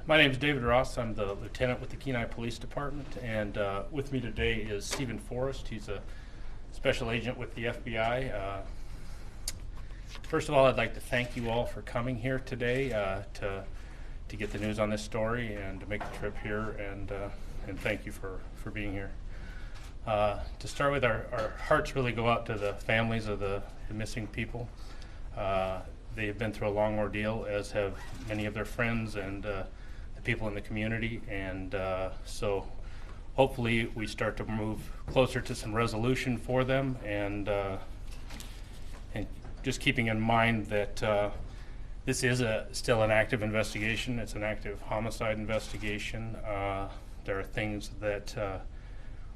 My name is David Ross. I'm the lieutenant with the Kenai Police Department, and with me today is Stephen Forrest. He's a special agent with the FBI. First of all, I'd like to thank you all for coming here today to get the news on this story and to make the trip here, and thank you for being here. To start with, our hearts really go out to the families of the missing people. They have been through a long ordeal, as have many of their friends and the people in the community, and so hopefully we start to move closer to some resolution for them, and just keeping in mind that this is still an active investigation. It's an active homicide investigation. There are things that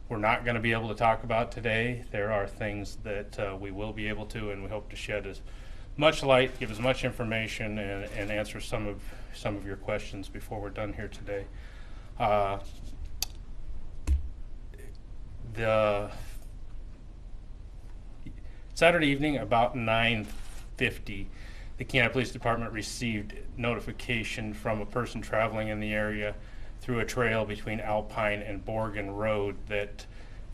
we're not going to be able to talk about today. There are things that we will be able to, and we hope to shed as much light, give as much information, and answer some of your questions before we're done here today. The Saturday evening, about 9:50, the Kenai Police Department received notification from a person traveling in the area through a trail between Alpine and Borgen Road that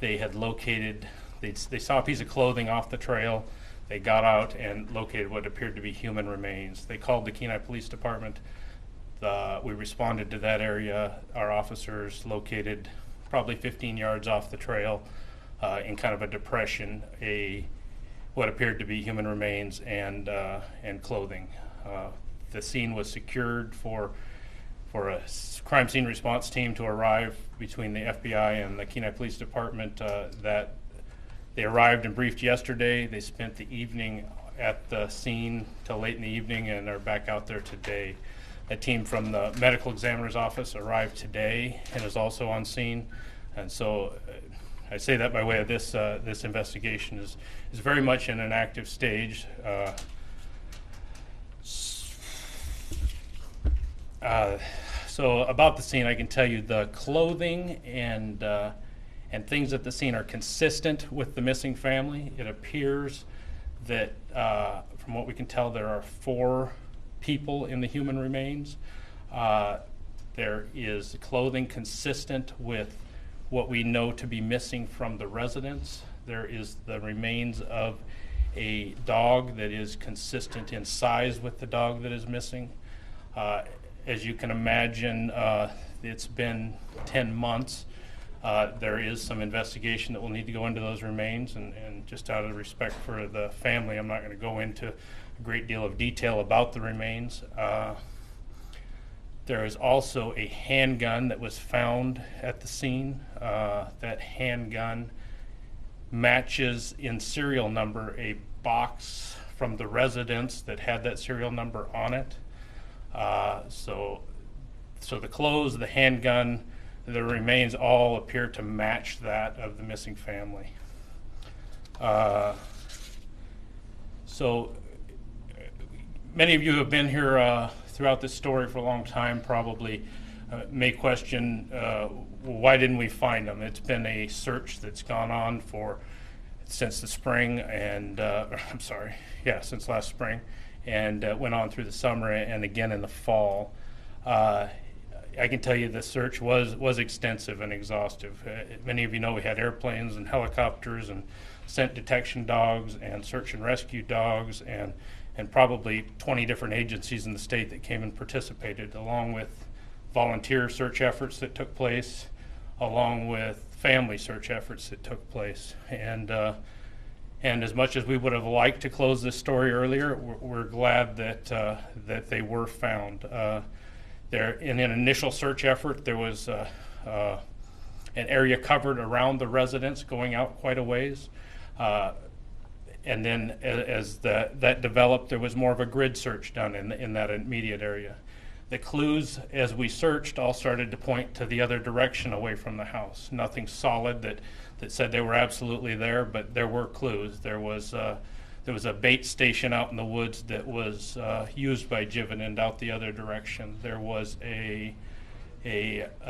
they had located, they saw a piece of clothing off the trail. They got out and located what appeared to be human remains. They called the Kenai Police Department. We responded to that area. Our officers located probably 15 yards off the trail in kind of a depression, what appeared to be human remains and clothing. The scene was secured for a crime scene response team to arrive between the FBI and the Kenai Police Department. They arrived and briefed yesterday. They spent the evening at the scene till late in the evening and are back out there today. A team from the medical examiner's office arrived today and is also on scene. And so I say that by way of this investigation is very much in an active stage. So about the scene, I can tell you the clothing and things at the scene are consistent with the missing family. It appears that, from what we can tell, there are 4 people in the human remains. There is clothing consistent with what we know to be missing from the residence. There is the remains of a dog that is consistent in size with the dog that is missing. As you can imagine, it's been 10 months. There is some investigation that will need to go into those remains, and just out of respect for the family, I'm not going to go into a great deal of detail about the remains. There is also a handgun that was found at the scene. That handgun matches in serial number a box from the residence that had that serial number on it. So the clothes, the handgun, the remains all appear to match that of the missing family. So many of you who have been here throughout this story for a long time probably may question, why didn't we find them? It's been a search that's gone on since the spring, and since last spring, and went on through the summer and again in the fall. I can tell you the search was extensive and exhaustive. Many of you know we had airplanes and helicopters and scent detection dogs and search and rescue dogs and probably 20 different agencies in the state that came and participated, along with volunteer search efforts that took place, along with family search efforts that took place. And as much as we would have liked to close this story earlier, we're glad that they were found. There, in an initial search effort, there was an area covered around the residence going out quite a ways. And then as that developed, there was more of a grid search done in that immediate area. The clues, as we searched, all started to point to the other direction away from the house. Nothing solid that said they were absolutely there, but there were clues. There was a bait station out in the woods that was used by Jividen out the other direction. There was a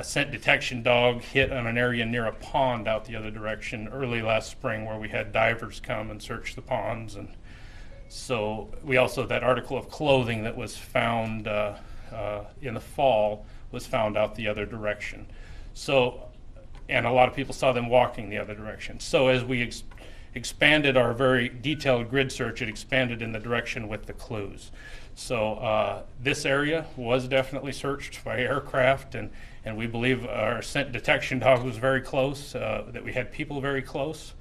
scent detection dog hit on an area near a pond out the other direction early last spring, where we had divers come and search the ponds. And so we also, that article of clothing that was found in the fall was found out the other direction. So, and a lot of people saw them walking the other direction. So as we expanded our very detailed grid search, it expanded in the direction with the clues. So this area was definitely searched by aircraft, and we believe our scent detection dog was very close, that we had people very close.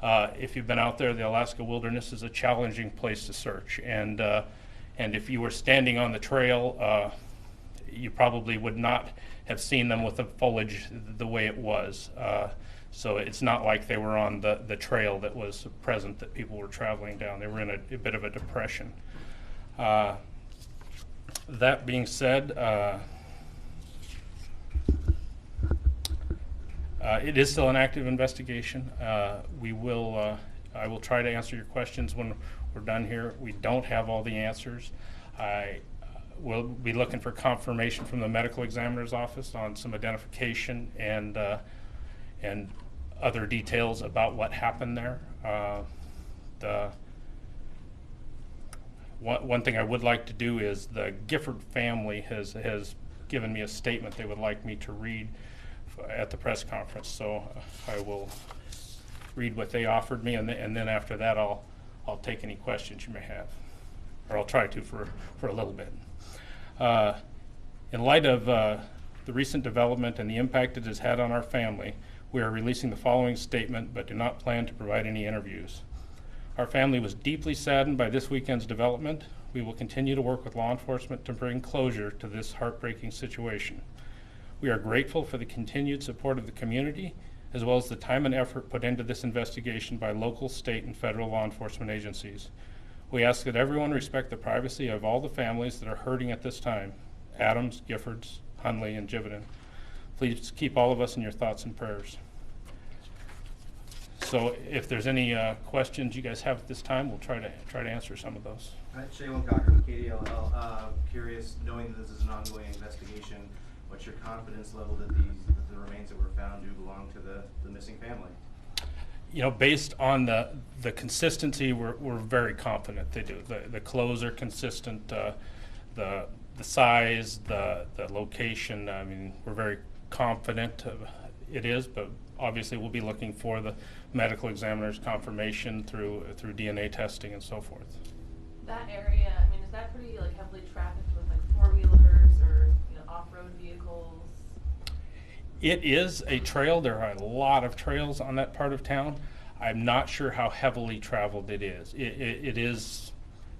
If you've been out there, the Alaska wilderness is a challenging place to search. And if you were standing on the trail, you probably would not have seen them with the foliage the way it was. So it's not like they were on the trail that was present that people were traveling down. They were in a bit of a depression. That being said, it is still an active investigation. I will try to answer your questions when we're done here. We don't have all the answers. I will be looking for confirmation from the medical examiner's office on some identification and other details about what happened there. One thing I would like to do is the Gifford family has given me a statement they would like me to read at the press conference. So I will read what they offered me, and then after that I'll take any questions you may have, or I'll try to for a little bit. In light of the recent development and the impact it has had on our family, we are releasing the following statement, but do not plan to provide any interviews. Our family was deeply saddened by this weekend's development. We will continue to work with law enforcement to bring closure to this heartbreaking situation. We are grateful for the continued support of the community, as well as the time and effort put into this investigation by local, state, and federal law enforcement agencies. We ask that everyone respect the privacy of all the families that are hurting at this time: Adams, Giffords, Hundley, and Jividen. Please keep all of us in your thoughts and prayers. So if there's any questions you guys have at this time, we'll try to answer some of those. All right, Shaylin Cocker with KDLL. Curious, knowing that this is an ongoing investigation, what's your confidence level that the remains that were found do belong to the missing family? You know, based on the consistency, we're very confident they do. The clothes are consistent, the size, the location. I mean, we're very confident it is, but obviously we'll be looking for the medical examiner's confirmation through DNA testing and so forth. That area, I mean, is that pretty heavily trafficked with four-wheelers or off-road vehicles? It is a trail. There are a lot of trails on that part of town. I'm not sure how heavily traveled it is. It is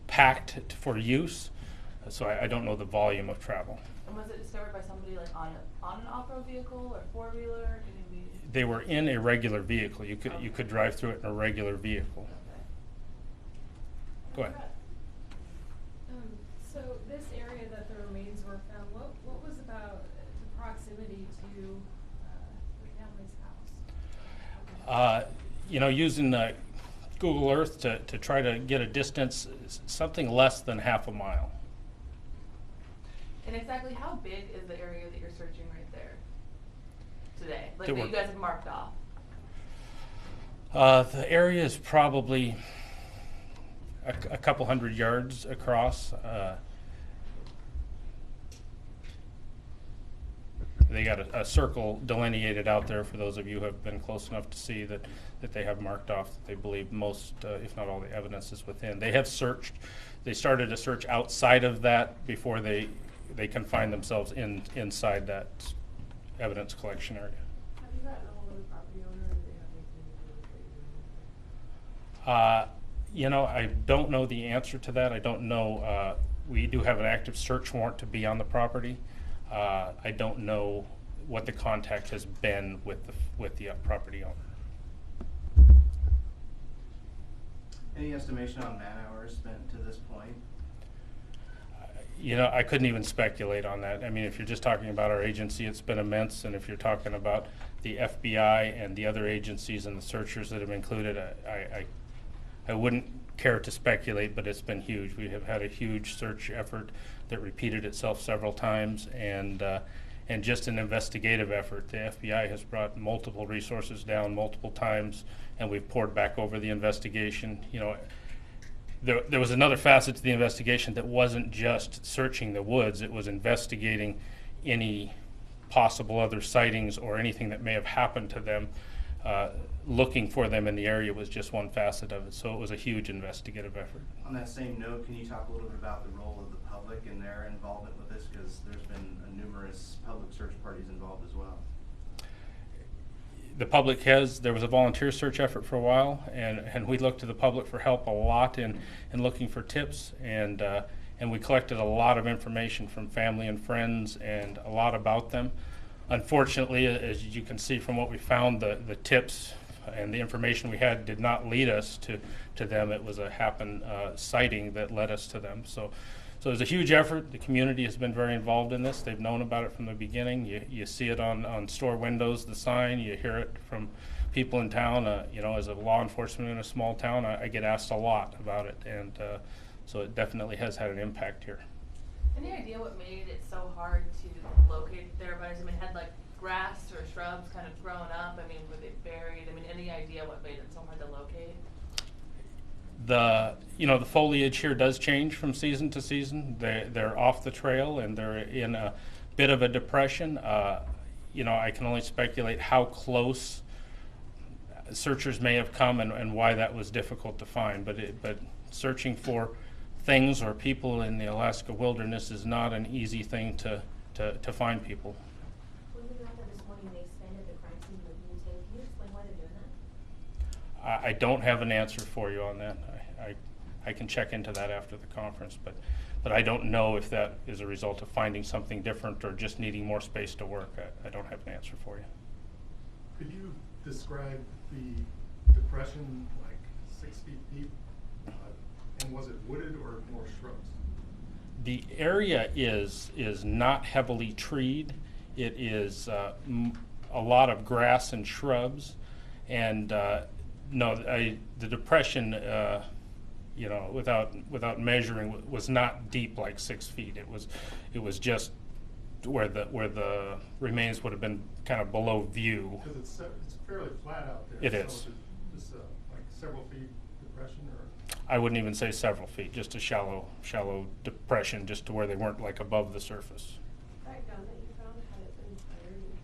packed for use, so I don't know the volume of travel. And was it discovered by somebody on an off-road vehicle or four-wheeler? They were in a regular vehicle. You could drive through it in a regular vehicle. Okay. Go ahead. So this area that the remains were found, what was about the proximity to the family's house? Using Google Earth to try to get a distance, something less than half a mile. And exactly how big is the area that you're searching right there today? That you guys have marked off? The area is probably a couple hundred yards across. They got a circle delineated out there for those of you who have been close enough to see that they have marked off that they believe most, if not all, the evidence is within. They have searched. They started a search outside of that before they confined themselves inside that evidence collection area. Have you gotten a hold of the property owner, or do they have anything to do with it? I don't know the answer to that. I don't know. We do have an active search warrant to be on the property. I don't know what the contact has been with the property owner. Any estimation on man hours spent to this point? I couldn't even speculate on that. I mean, if you're just talking about our agency, it's been immense, and if you're talking about the FBI and the other agencies and the searchers that have included, I wouldn't care to speculate, but it's been huge. We have had a huge search effort that repeated itself several times, and just an investigative effort. The FBI has brought multiple resources down multiple times, and we've poured back over the investigation. There was another facet to the investigation that wasn't just searching the woods. It was investigating any possible other sightings or anything that may have happened to them. Looking for them in the area was just one facet of it, so it was a huge investigative effort. On that same note, can you talk a little bit about the role of the public and their involvement with this? Because there's been numerous public search parties involved as well. The public there was a volunteer search effort for a while, and we looked to the public for help a lot in looking for tips, and we collected a lot of information from family and friends and a lot about them. Unfortunately, as you can see from what we found, the tips and the information we had did not lead us to them. It was a sighting that led us to them. So it was a huge effort. The community has been very involved in this. They've known about it from the beginning. You see it on store windows, the sign. You hear it from people in town. As a law enforcement in a small town, I get asked a lot about it, and so it definitely has had an impact here. Any idea what made it so hard to locate their bodies? I mean, had like grass or shrubs kind of grown up? I mean, were they buried? I mean, any idea what made it so hard to locate? The foliage here does change from season to season. They're off the trail and they're in a bit of a depression. I can only speculate how close searchers may have come and why that was difficult to find. But searching for things or people in the Alaska wilderness is not an easy thing to find people. When we got there this morning, they expanded the crime scene with butane. Can you explain why they're doing that? I don't have an answer for you on that. I can check into that after the conference, but I don't know if that is a result of finding something different or just needing more space to work. I don't have an answer for you. Could you describe the depression, like 6 feet deep? And was it wooded or more shrubs? The area is not heavily treed. It is a lot of grass and shrubs, and the depression, without measuring, was not deep like 6 feet. It was just where the remains would have been kind of below view. Because it's fairly flat out there. It is. So just like several feet depression, or? I wouldn't even say several feet, just a shallow depression, just to where they weren't like above the surface. That gun that you found, had it been fired and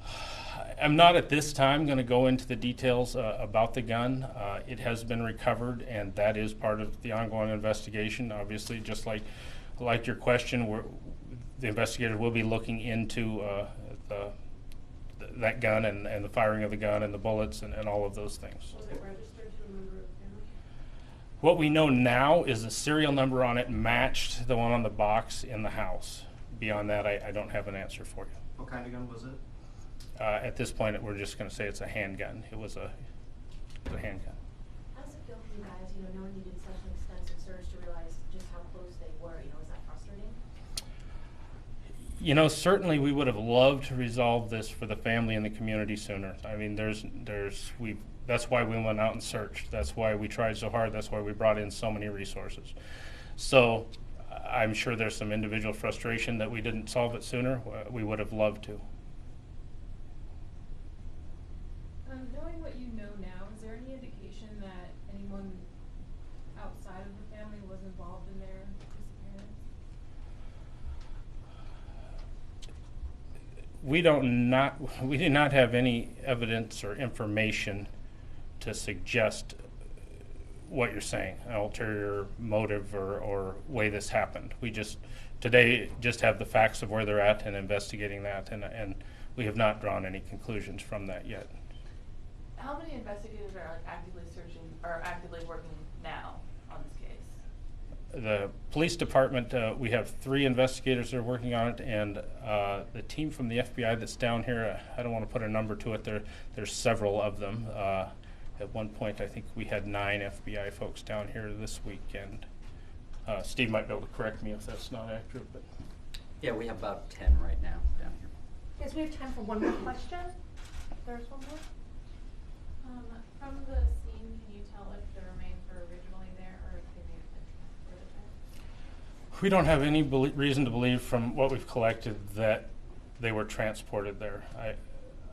recovered? I'm not at this time going to go into the details about the gun. It has been recovered, and that is part of the ongoing investigation. Obviously, just like your question, the investigators will be looking into that gun and the firing of the gun and the bullets and all of those things. Was it registered to a member of family? What we know now is the serial number on it matched the one on the box in the house. Beyond that, I don't have an answer for you. What kind of gun was it? At this point, we're just going to say it's a handgun. It was a handgun. How does it feel for you guys, knowing you did such an extensive search to realize just how close they were? Is that frustrating? Certainly we would have loved to resolve this for the family and the community sooner. I mean, that's why we went out and searched. That's why we tried so hard. That's why we brought in so many resources. So I'm sure there's some individual frustration that we didn't solve it sooner. We would have loved to. Knowing what you know now, is there any indication that anyone outside of the family was involved in their disappearance? We do not have any evidence or information to suggest what you're saying, an ulterior motive or way this happened. We today have the facts of where they're at and investigating that, and we have not drawn any conclusions from that yet. How many investigators are actively searching or actively working now on this case? The police department, we have 3 investigators that are working on it, and the team from the FBI that's down here, I don't want to put a number to it, there's several of them. At one point, I think we had 9 FBI folks down here this weekend. Steve might be able to correct me if that's not accurate. But yeah, we have about 10 right now down here. Yes, we have time for one more question. There's one more. From the scene, can you tell if the remains were originally there or if they may have been transported there? we don't have any reason to believe from what we've collected that they were transported there.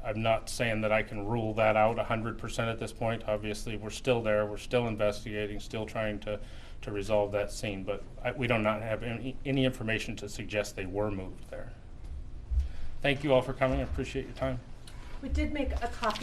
I'm not saying that I can rule that out 100% at this point. Obviously, we're still there, we're still investigating, still trying to resolve that scene, but we do not have any information to suggest they were moved there. Thank you all for coming. I appreciate your time. We did make a copy